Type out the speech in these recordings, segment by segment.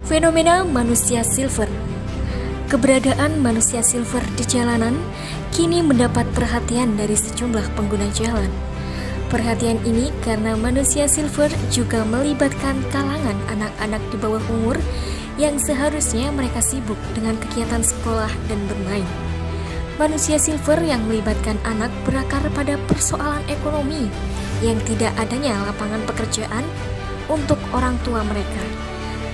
Fenomena manusia silver. Keberadaan manusia silver di jalanan kini mendapat perhatian dari sejumlah pengguna jalan. Perhatian ini karena manusia silver juga melibatkan kalangan anak-anak di bawah umur yang seharusnya mereka sibuk dengan kegiatan sekolah dan bermain. Manusia silver yang melibatkan anak berakar pada persoalan ekonomi yang tidak adanya lapangan pekerjaan untuk orang tua mereka.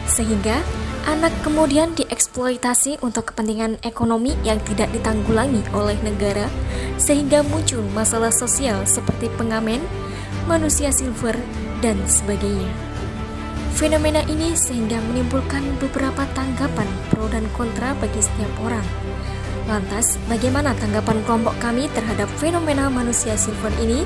Sehingga anak kemudian dieksploitasi untuk kepentingan ekonomi yang tidak ditanggulangi oleh negara, sehingga muncul masalah sosial seperti pengamen, manusia silver, dan sebagainya. Fenomena ini sehingga menimbulkan beberapa tanggapan pro dan kontra bagi setiap orang. Lantas, bagaimana tanggapan kelompok kami terhadap fenomena manusia silver ini?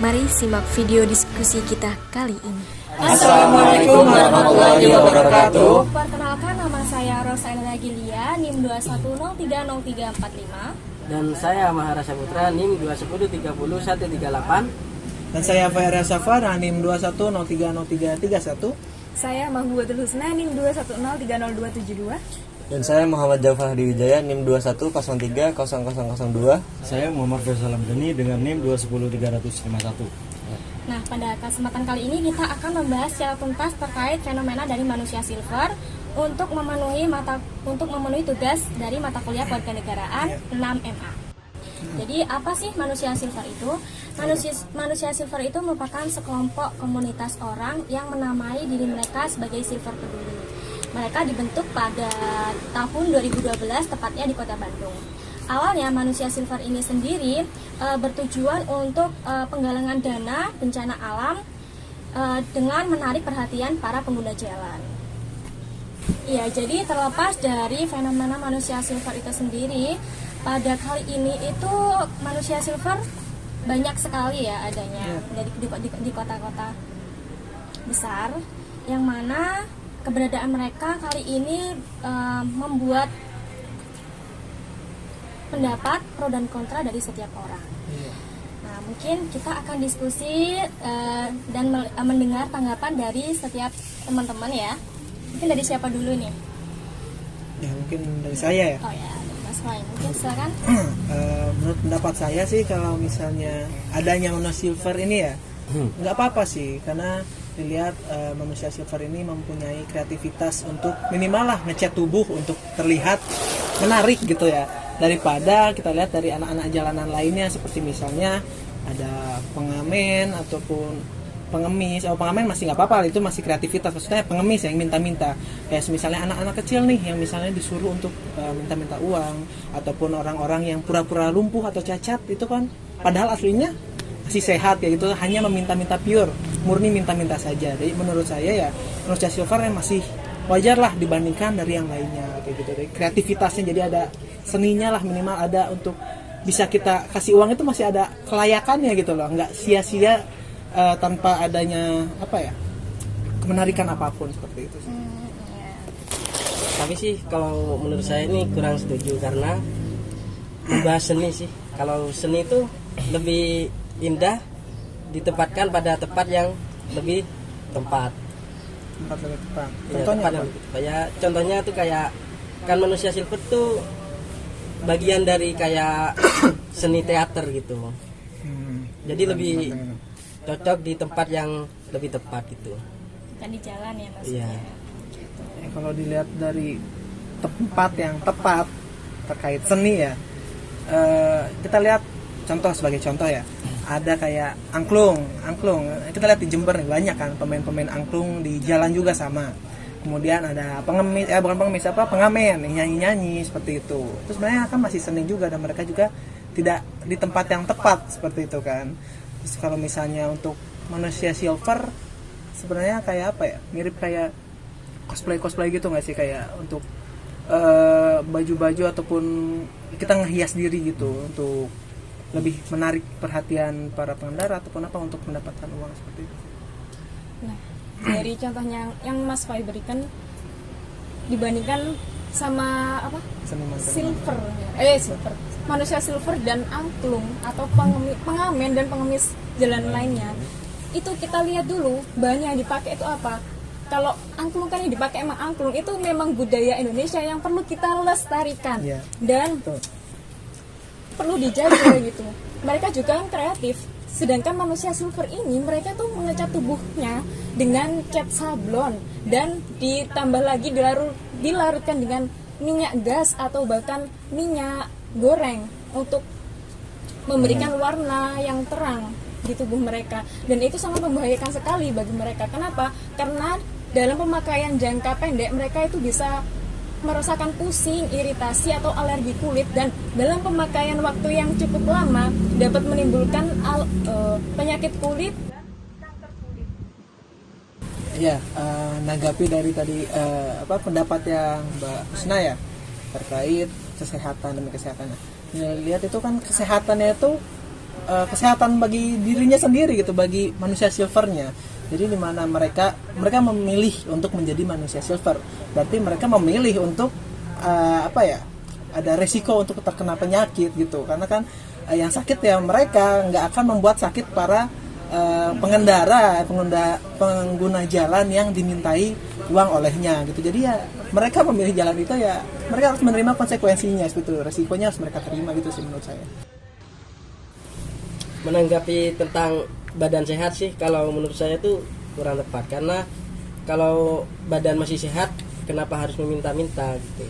Mari simak video diskusi kita kali ini. Assalamualaikum warahmatullahi wabarakatuh. Perkenalkan, nama saya Rosa Elena Gilia, NIM 2103035. Dan saya Mahara Saputra, NIM 210303138. Dan saya Faira Safar, NIM 2103031. Saya Mahbubatul Husna, NIM 2103072. Dan saya Muhammad Jafar Wijaya, NIM 210300002. Saya Muhammad Faisal Amdani dengan NIM 2103051. Nah, pada kesempatan kali ini kita akan membahas secara tuntas terkait fenomena dari manusia silver untuk memenuhi tugas dari mata kuliah kewarganegaraan 6MA. Jadi apa sih manusia silver itu? Manusia silver itu merupakan sekelompok komunitas orang yang menamai diri mereka sebagai silver peduli. Mereka dibentuk pada tahun 2012, tepatnya di Kota Bandung. Awalnya manusia silver ini sendiri bertujuan untuk penggalangan dana bencana alam dengan menarik perhatian para pengguna jalan. Iya, jadi terlepas dari fenomena manusia silver itu sendiri, pada kali ini itu manusia silver banyak sekali ya adanya di kota-kota besar, yang mana keberadaan mereka kali ini membuat pendapat pro dan kontra dari setiap orang. Nah, mungkin kita akan diskusi dan mendengar tanggapan dari setiap teman-teman ya. Mungkin dari siapa dulu nih? Ya, mungkin dari saya ya. Oh ya, Mas Roy, mungkin silakan. Menurut pendapat saya sih, kalau misalnya adanya manusia silver ini ya, nggak apa-apa sih, karena dilihat manusia silver ini mempunyai kreativitas untuk minimal lah ngecat tubuh untuk terlihat menarik gitu ya, daripada kita lihat dari anak-anak jalanan lainnya seperti misalnya ada pengamen ataupun pengemis. Pengamen masih nggak apa-apa, itu masih kreativitas, maksudnya pengemis yang minta-minta, kayak misalnya anak-anak kecil nih yang misalnya disuruh untuk minta-minta uang, ataupun orang-orang yang pura-pura lumpuh atau cacat, itu kan padahal aslinya masih sehat ya, gitu, hanya meminta-minta pure, murni minta-minta saja. Jadi menurut saya ya manusia silver yang masih wajar lah dibandingkan dari yang lainnya kayak gitu. Jadi kreativitasnya, jadi ada seninya lah, minimal ada untuk bisa kita kasih uang, itu masih ada kelayakannya gitu loh, nggak sia-sia tanpa adanya kemenarikan apapun seperti itu sih. Tapi sih kalau menurut saya ini kurang setuju, karena membahas seni sih. Kalau seni itu lebih indah ditempatkan pada tempat yang lebih tepat. Contohnya apa? Contohnya tuh kayak kan manusia silver tuh bagian dari kayak seni teater gitu. Jadi lebih cocok di tempat yang lebih tepat gitu. Bukan di jalan ya maksudnya. Iya. Kalau dilihat dari tempat yang tepat terkait seni ya, kita lihat sebagai contoh ya, ada kayak angklung. Kita lihat di Jember nih, banyak kan pemain-pemain angklung, di jalan juga sama. Kemudian ada pengamen, nyanyi-nyanyi seperti itu. Terus sebenarnya kan masih seni juga, dan mereka juga tidak di tempat yang tepat seperti itu kan. Terus kalau misalnya untuk manusia silver, sebenarnya kayak apa ya? Mirip kayak cosplay gitu nggak sih, kayak untuk baju-baju ataupun kita ngehias diri gitu untuk lebih menarik perhatian para pengendara ataupun apa, untuk mendapatkan uang seperti itu. Nah, dari contohnya yang Mas Roy berikan dibandingkan sama silver, manusia silver dan angklung atau pengamen dan pengemis jalan lainnya, itu kita lihat dulu bahan yang dipakai itu apa. kalau angklung kan yang dipakai emang angklung itu memang budaya Indonesia yang perlu kita lestarikan dan perlu dijaga gitu. Mereka juga kan kreatif. Sedangkan manusia silver ini mereka tuh mengecat tubuhnya dengan cat sablon dan ditambah lagi dilarutkan dengan minyak gas atau bahkan minyak goreng untuk memberikan warna yang terang di tubuh mereka, dan itu sangat membahayakan sekali bagi mereka. Kenapa? Karena dalam pemakaian jangka pendek mereka itu bisa merasakan pusing, iritasi atau alergi kulit, dan dalam pemakaian waktu yang cukup lama dapat menimbulkan penyakit kulit dan kanker kulit. Ya, nanggapi dari tadi pendapat yang Mbak Husna ya terkait kesehatan demi kesehatan. Lihat itu kan kesehatannya itu kesehatan bagi dirinya sendiri gitu, bagi manusia silvernya. Jadi di mana mereka memilih untuk menjadi manusia silver, berarti mereka memilih untuk ada resiko untuk terkena penyakit gitu, karena kan yang sakit ya mereka, nggak akan membuat sakit para pengguna jalan yang dimintai uang olehnya gitu. Jadi ya mereka memilih jalan itu, ya mereka harus menerima konsekuensinya, itu resikonya harus mereka terima gitu sih menurut saya. Menanggapi tentang badan sehat sih, kalau menurut saya itu kurang tepat, karena kalau badan masih sehat kenapa harus meminta-minta gitu,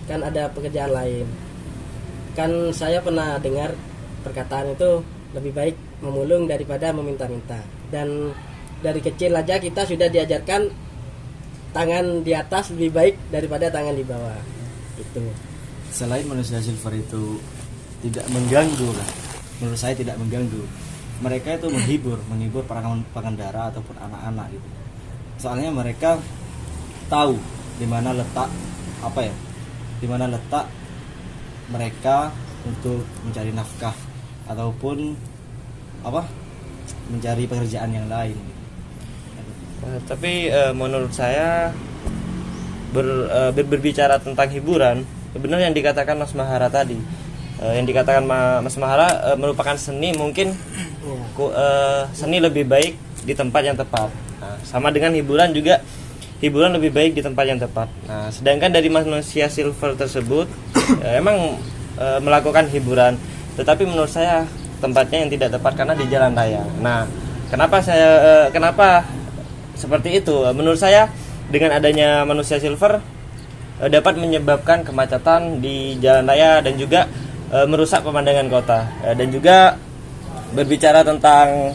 kan ada pekerjaan lain. Kan saya pernah dengar perkataan itu lebih baik memulung daripada meminta-minta, dan dari kecil aja kita sudah diajarkan tangan di atas lebih baik daripada tangan di bawah gitu. Selain manusia silver itu tidak mengganggu lah, menurut saya tidak mengganggu, mereka itu menghibur para pengendara ataupun anak-anak gitu. Soalnya mereka tahu di mana letak mereka untuk mencari nafkah ataupun mencari pekerjaan yang lain. Tapi menurut saya berbicara tentang hiburan, benar yang dikatakan Mas Mahara tadi. Yang dikatakan Mas Mahara merupakan seni, mungkin seni lebih baik di tempat yang tepat. Nah, sama dengan hiburan juga, hiburan lebih baik di tempat yang tepat. Nah, sedangkan dari manusia silver tersebut emang melakukan hiburan, tetapi menurut saya tempatnya yang tidak tepat karena di jalan raya. Nah, kenapa seperti itu? Menurut saya dengan adanya manusia silver dapat menyebabkan kemacetan di jalan raya dan juga merusak pemandangan kota. Dan juga berbicara tentang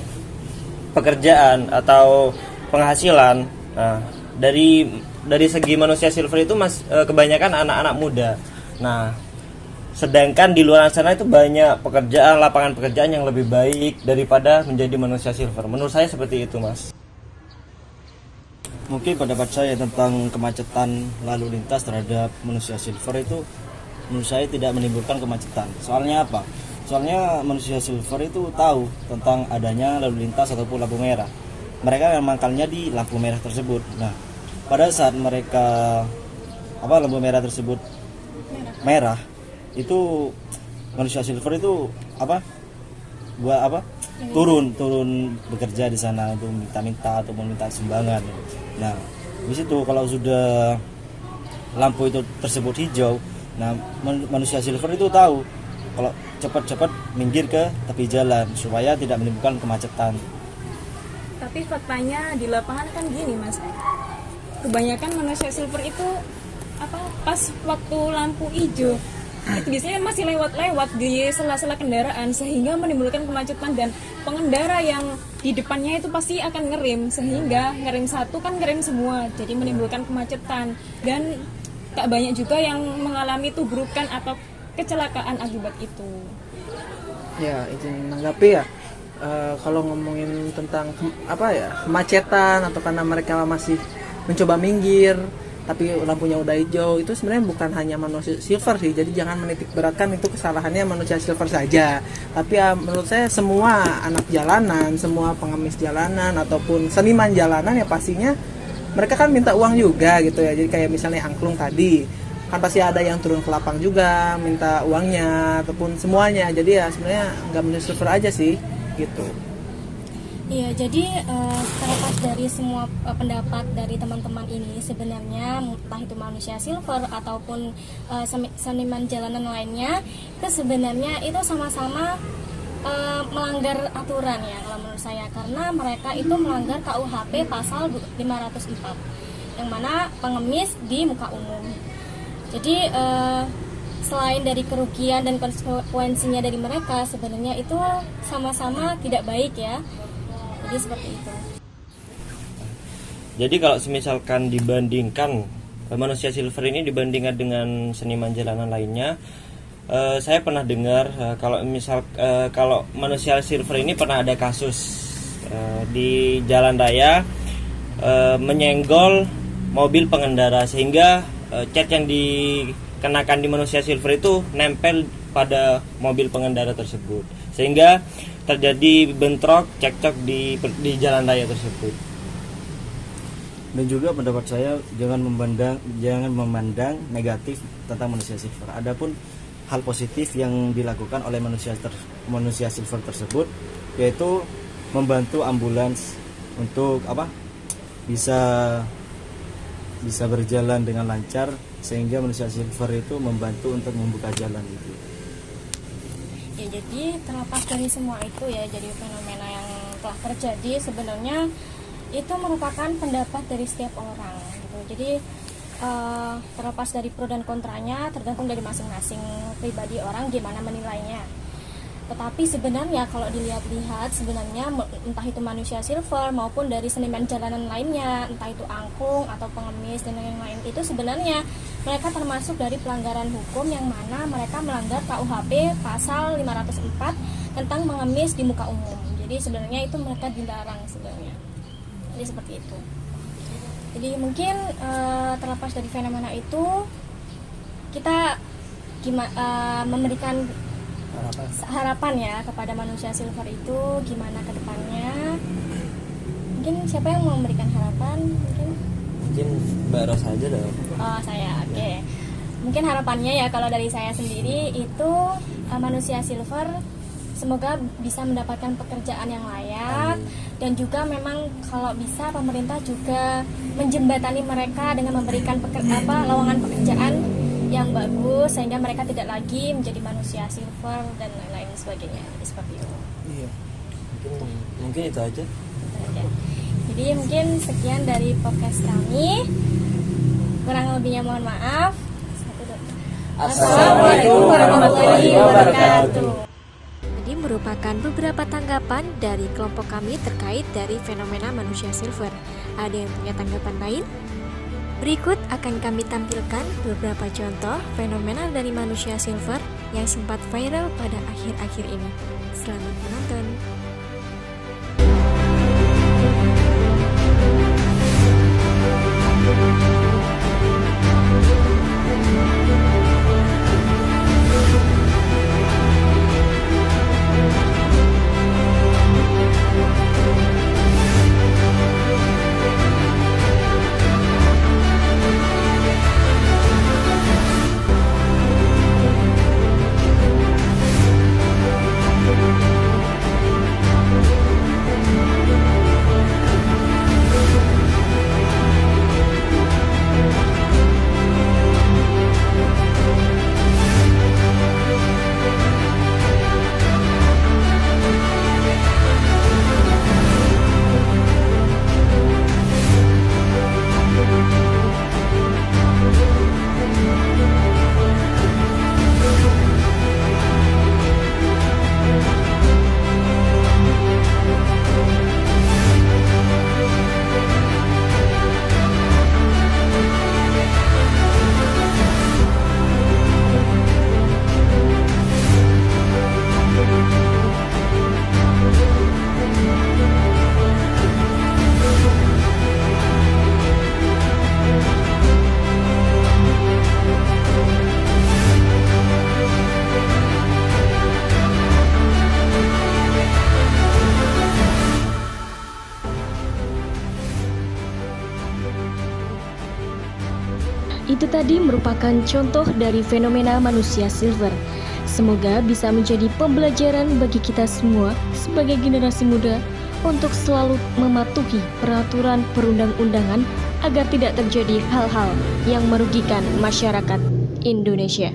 pekerjaan atau penghasilan, nah, dari segi manusia silver itu kebanyakan anak-anak muda. Nah, sedangkan di luar sana itu banyak lapangan pekerjaan yang lebih baik daripada menjadi manusia silver. Menurut saya seperti itu, Mas. Mungkin pendapat saya tentang kemacetan lalu lintas terhadap manusia silver itu menurut saya tidak menimbulkan kemacetan. Soalnya apa? Soalnya manusia silver itu tahu tentang adanya lalu lintas ataupun lampu merah. Mereka yang mangkalnya di lampu merah tersebut. Nah, pada saat mereka lampu merah tersebut merah, itu manusia silver itu turun bekerja di sana untuk minta-minta atau meminta sumbangan. Nah, di situ kalau sudah lampu itu tersebut hijau, nah manusia silver itu tahu kalau cepat-cepat minggir ke tepi jalan supaya tidak menimbulkan kemacetan. Tapi faktanya di lapangan kan gini, Mas. Kebanyakan manusia silver itu pas waktu lampu hijau itu biasanya masih lewat-lewat di sela-sela kendaraan, sehingga menimbulkan kemacetan, dan pengendara yang di depannya itu pasti akan ngerem, sehingga ngerem satu kan ngerem semua, jadi menimbulkan kemacetan, dan tak banyak juga yang mengalami tubrukan atau kecelakaan akibat itu. Ya, izin menanggapi ya. Kalau ngomongin tentang kemacetan atau karena mereka masih mencoba minggir tapi lampunya udah hijau, itu sebenarnya bukan hanya manusia silver sih. Jadi jangan menitik beratkan itu kesalahannya manusia silver saja. Tapi ya menurut saya semua anak jalanan, semua pengemis jalanan ataupun seniman jalanan ya pastinya mereka kan minta uang juga gitu ya. Jadi kayak misalnya angklung tadi, kan pasti ada yang turun ke lapang juga minta uangnya ataupun semuanya. Jadi ya sebenarnya nggak manusia silver aja sih gitu. Iya, jadi terlepas dari semua pendapat dari teman-teman ini, sebenarnya entah itu manusia silver ataupun seniman jalanan lainnya, itu sebenarnya itu sama-sama melanggar aturan ya kalau menurut saya, karena mereka itu melanggar KUHP pasal 504 yang mana pengemis di muka umum. Jadi selain dari kerugian dan konsekuensinya dari mereka, sebenarnya itu sama-sama tidak baik ya. Jadi seperti itu. Jadi kalau misalkan dibandingkan manusia silver ini dibandingkan dengan seniman jalanan lainnya, saya pernah dengar kalau manusia silver ini pernah ada kasus di jalan raya menyenggol mobil pengendara, sehingga cat yang dikenakan di manusia silver itu nempel pada mobil pengendara tersebut, sehingga terjadi bentrok cekcok di jalan raya tersebut. Dan juga pendapat saya jangan memandang negatif tentang manusia silver. Adapun hal positif yang dilakukan oleh manusia silver tersebut, yaitu membantu ambulans untuk bisa berjalan dengan lancar, sehingga manusia silver itu membantu untuk membuka jalan itu. Ya, jadi terlepas dari semua itu ya, jadi fenomena yang telah terjadi sebenarnya itu merupakan pendapat dari setiap orang gitu. Jadi terlepas dari pro dan kontranya, tergantung dari masing-masing pribadi orang gimana menilainya. Tetapi sebenarnya kalau dilihat-lihat, sebenarnya entah itu manusia silver maupun dari seniman jalanan lainnya, entah itu angklung atau pengemis dan lain-lain, itu sebenarnya mereka termasuk dari pelanggaran hukum yang mana mereka melanggar KUHP pasal 504 tentang mengemis di muka umum. Jadi sebenarnya itu mereka dilarang sebenarnya. Jadi seperti itu. Jadi mungkin terlepas dari fenomena itu, kita memberikan harapan ya kepada manusia silver itu gimana ke depannya. Mungkin siapa yang mau memberikan harapan? Mungkin Mbak Ros aja dong. Oh, saya. Oke. Mungkin harapannya ya kalau dari saya sendiri itu manusia silver semoga bisa mendapatkan pekerjaan yang layak. Dan juga memang kalau bisa pemerintah juga menjembatani mereka dengan memberikan lowongan pekerjaan yang bagus, sehingga mereka tidak lagi menjadi manusia silver dan lain-lain sebagainya. Seperti itu. Iya. Mungkin itu aja. Jadi mungkin sekian dari podcast kami. Kurang lebihnya mohon maaf. Assalamualaikum warahmatullahi wabarakatuh. Ini merupakan beberapa tanggapan dari kelompok kami terkait dari fenomena manusia silver. Ada yang punya tanggapan lain? Berikut akan kami tampilkan beberapa contoh fenomena dari manusia silver yang sempat viral pada akhir-akhir ini. Selamat menonton! Itu tadi merupakan contoh dari fenomena manusia silver. Semoga bisa menjadi pembelajaran bagi kita semua sebagai generasi muda untuk selalu mematuhi peraturan perundang-undangan agar tidak terjadi hal-hal yang merugikan masyarakat Indonesia.